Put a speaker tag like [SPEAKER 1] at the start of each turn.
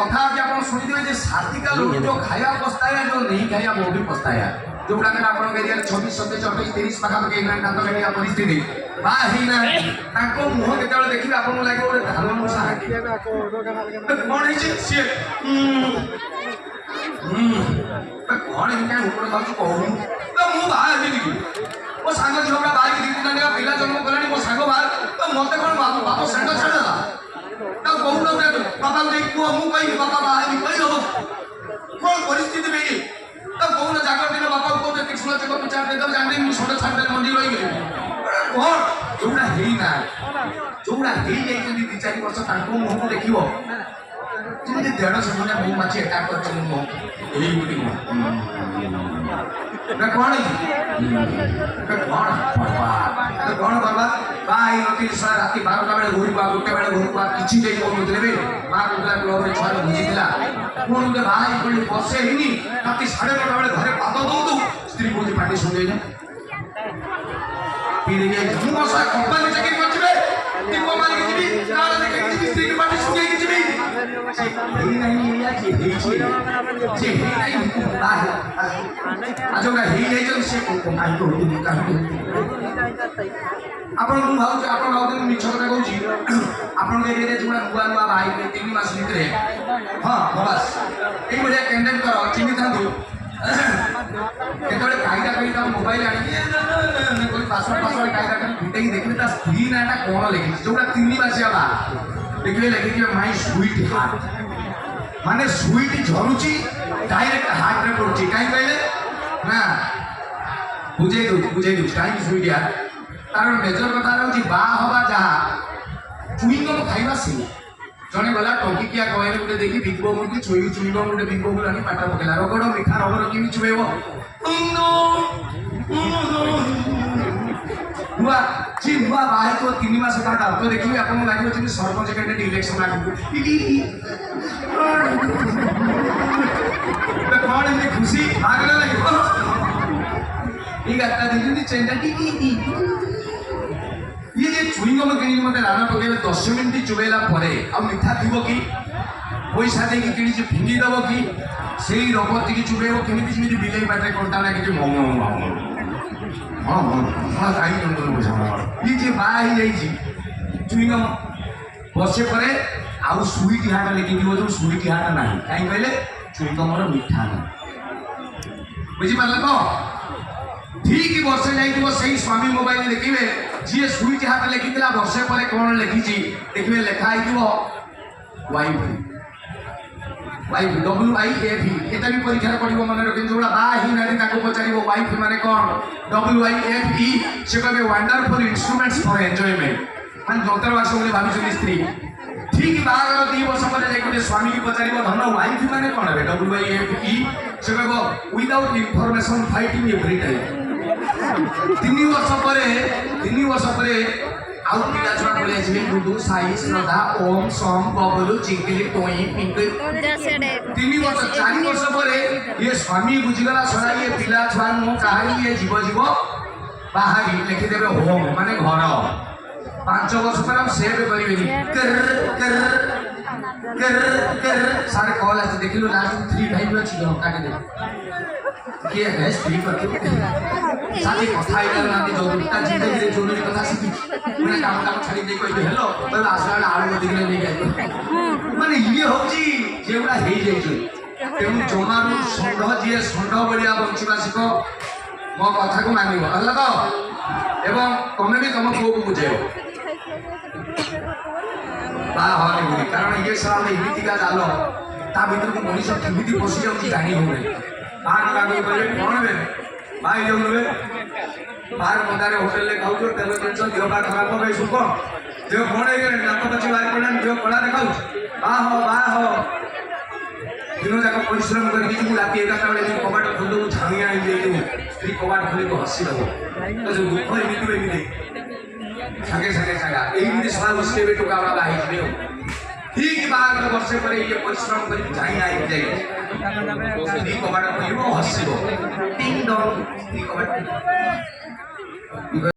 [SPEAKER 1] कथा आज आप शुणिथे जे सात्विका लोक जो खाया पछताया जो नहीं खाया वो भी पछताया जो गुड़ाक आप एरिया 26 27 28 30 पाखापाखि एरिया परिस्थिति बा हिना ताको मुह केतବେଳେ ଦେଖିବେ ଆପଣଙ୍କୁ ଲାଗିବ ଗୋଟେ ଧାନ ମୂଷା ହାକି କଣ ହେଇଛି ସିଏ କଣ ଏମିତି ଉପର ଯାଉଛି କହୁନି ତ ମୁଁ ବାହା ହେବି କି ମୋ ସାଙ୍ଗ ଝିଅଟା ବାହା ହେଇକି ଦି ଦିନ ପିଲା ଜନ୍ମ କଲାଣି ମୋ ସାଙ୍ଗ ବାହା ତ ମତେ କଣ ବାପ ସାଙ୍ଗ ଛାଡ଼ିଦେଲା ତାକୁ କହୁନ ବାପାଙ୍କୁ ଯାଇ କୁହ ମୁଁ କହିବି ବାପା ବାହା ହେବି କହି ହବ କଣ ପରିସ୍ଥିତି ବି ତ କହୁନ ଜାଗର ଦିନ ବାପାକୁ କହୁଛ ତ୍ରିଶୂଳ ଚକ ବିଚାର ଦେଇଦେବ ଜାଣିବି ମୁଁ ସଣ୍ଡ ଛାଡ଼ିଦେଲେ ମନ୍ଦିର ରହିଗଲି କଣ ଯୋଉଟା ହେଇନା ଯୋଉଟା ହେଇଯାଇଛନ୍ତି 2-4 ବର୍ଷ ତାଙ୍କ ମୁହଁକୁ ଦେଖିବ ଯେମିତି 150 ଜଣ ବୋଉ ମାଛି ଏକା କରିଛନ୍ତି ମୁହଁ ଏଇ ଗୋଟେ ମୁହଁ କଣ କଣ କରବା ବାଇ ନଥିଲି ରାତି 12ଟା ବେଳେ ଘରକୁ 1ଟା ବେଳେ ଘରକୁ କିଛି ଯାଇ କହୁନଥିଲେ ବି ମା କହୁଥିଲା କ୍ଲବରେ ଛୁଆ ବୁଝିଥିଲା ପୁଣି ଗୋଟେ ବାହା ହେଇ ପଡି ବର୍ଷେ ହେଇନି ରାତି 9:30 ବେଳେ ଘରେ ପାଦ ଦଉ ସ୍ତ୍ରୀ କହୁଛି ପାଟି ଶୁଣେଇନା ମୁଁ ମୋ ସହ କମ୍ପାନୀ ଚାକିରି କରିଯିବେ ଦୀପ ମାରିକି ଯିବି କାଳେ ଦେଖିକି ଯିବି ସ୍ତ୍ରୀକି ପାଟି ଶୁଣେଇକି ଯିବି ଆପଣ ମୁଁ ଭାବୁଛି ଆପଣ ଭାବୁଛନ୍ତି ମିଛ କଥା କହୁଛି ଆପଣଙ୍କ ଏରିଆରେ ଯୋଉଟା ନୂଆ ନୂଆ ବାହା ହେଇଥିଲେ 3 ମାସ ଭିତରେ ହଁ ବାସ୍ ଏଇଭଳିଆ କ୍ୟାଣ୍ଡେଡ୍ କର ଚିହ୍ନିଥାନ୍ତୁ ଯେତେବେଳେ କାଇଦା କରି ତାଙ୍କ ମୋବାଇଲ ଆଣିକି ପାସୱାର୍ଡ କାଇଦା କରି ଫିଟେଇକି ଦେଖିଲେ ତା ସ୍ତ୍ରୀ ନାଁଟା କଣ ଲେଖିଛି ଯୋଉଟା 3 ମାସିଆ ବା ଦେଖିଲେ ଲେଖିଥିବେ ମାଇ ସୁଇଟ୍ ହାର୍ଟ ମାନେ ସୁଇଟ୍ ଝରୁଛି ଡାଇରେକ୍ଟ ହାର୍ଟରେ ପଡୁଛି କାହିଁ କହିଲେ ନା ବୁଝେଇ ଦଉଛି କାହିଁକି ସୁଇଟ୍ ହାର୍ଟ ତାର ମେଜର କଥା ହେଉଛି ବାହା ହବା ଯାହା ଚୁଇଙ୍ଗମ ଖାଇବା ସେ ଜଣେ ଗଲା ଟଙ୍କିକିଆ କହିଲେ ଗୋଟେ ଦେଖି ବିକ ମୁଠି ଚୁଇଙ୍ଗ ଗୋଟେ ବିକ ମୁଠି ଆଣି ପାଠ ପକେଇଲା ରଗଡ଼ ମିଠା ରଗଡ଼ କେମିତି ଚୁବେଇବ ନୂଆ ବାହା ହେଇଥିବ 3 ମାସ କାଟା ତ ଦେଖିବି ଆପଣଙ୍କୁ ଲାଗିବ ଯେମିତି ସରପଞ୍ଚ କ୍ୟାଣ୍ଡିଡେଟ୍ ଇଲେକ୍ସନ ଆଗକୁ କଣ ଏମିତି ଖୁସି ଭାଗରେ ଲାଗିବ ଏଇ ଗାଡ଼ିଟା ଦେଖିଛନ୍ତି ଚେନ୍ଟା ये जे चुईंगम किणी मते राणा पकेले 10 मिनिट चुबेला परे आ मिठा थिबो कि पैसा दे कि किणी जे फिंगी दबो कि सेही रबती कि चुबेबो केमिति जेमिति बिलाई बाटे कोंटा ना कि मम हां काई नंबर बुझा ये जे बाही जाई छी चुईंगम बसे परे आ स्वीट हाट लेकिन दिबो जो स्वीट हाट नाही काई कहले चुईंगम रो मिठा ना बुझी पाला को ठीक वर्षे जाइए से स्वामी मोबाइल देखिए जी स्विच हाथ लिखिला वर्षे पर कौन लिखी देखिए लिखाई वाइफ WIFE एटा भी परीक्षा पड़ो मन रखिए जो बाही ना पचार वाइफ माने कौन WIFE से कहे वंडरफुल इंस्ट्रूमेंट्स फॉर एंजॉयमेंट मान जंत्रवास बोले भावी स्त्री ठीक बाहर 2 वर्ष पर जाए स्वामी की पचार धन वाइफ माने कौन है WIFE से कह without information fighting every time 3 वर्ष पर आउ पिला छुआ बोले आइबे गुडू साई श्रद्धा ओम सोम बबलू चिंकली टोई पिंक 3 वर्ष 4 वर्ष पर ये स्वामी बुझीगला सदा ये पिला छुआ मु कहानी ये जीव बाहर लिखि देबे होम माने घर 5 वर्ष पर हम सेव करिवेनी कर सारे कॉल आते देखिलो लास्ट 3 भाई अछि काटे दे किए है स्त्री पर साथी कथा आइला जो दुटा जिंदगी रे जोड़ी कथा सिखी माने काम छाड़ी दे कहबे हेलो तो आसला आड़ दिगले नहीं गए माने ये होची जेउडा हेई जाई तेनु जमारू संढ जे संढ बलिया बंचिबा सिको मो कथा को मानिबो हल्ला तो एवं तमे भी तम को बुझेबो बा होने गुरी कारण ये साल इमितिका जालो ता भीतर को मनीष केमिति पसी जाउची जानी होबे बाहर लागो करे कोन बे भाई जो रे बाहर मंदारे होटल ले खाउ तेल टेंशन देह बा खराब हो गई सुको जो कोन है नाक पछी बाहर पड़न जो कला देखाउ बा हो दिनो जाक परिश्रम करके तू राती 11टा बेले कबाट खुदो छानिया आई जे स्त्री कबाट खुली को हसी दबो तो जो दुख इमिति सागे जागा एमिति सला बसले बेटो का बाबा आई दियो ठीक बाहर वर्षे पर ये परिश्रम कर जाई आई जाई दी कबाट खुलिबो हसीबो टिंग डंग दी कबाट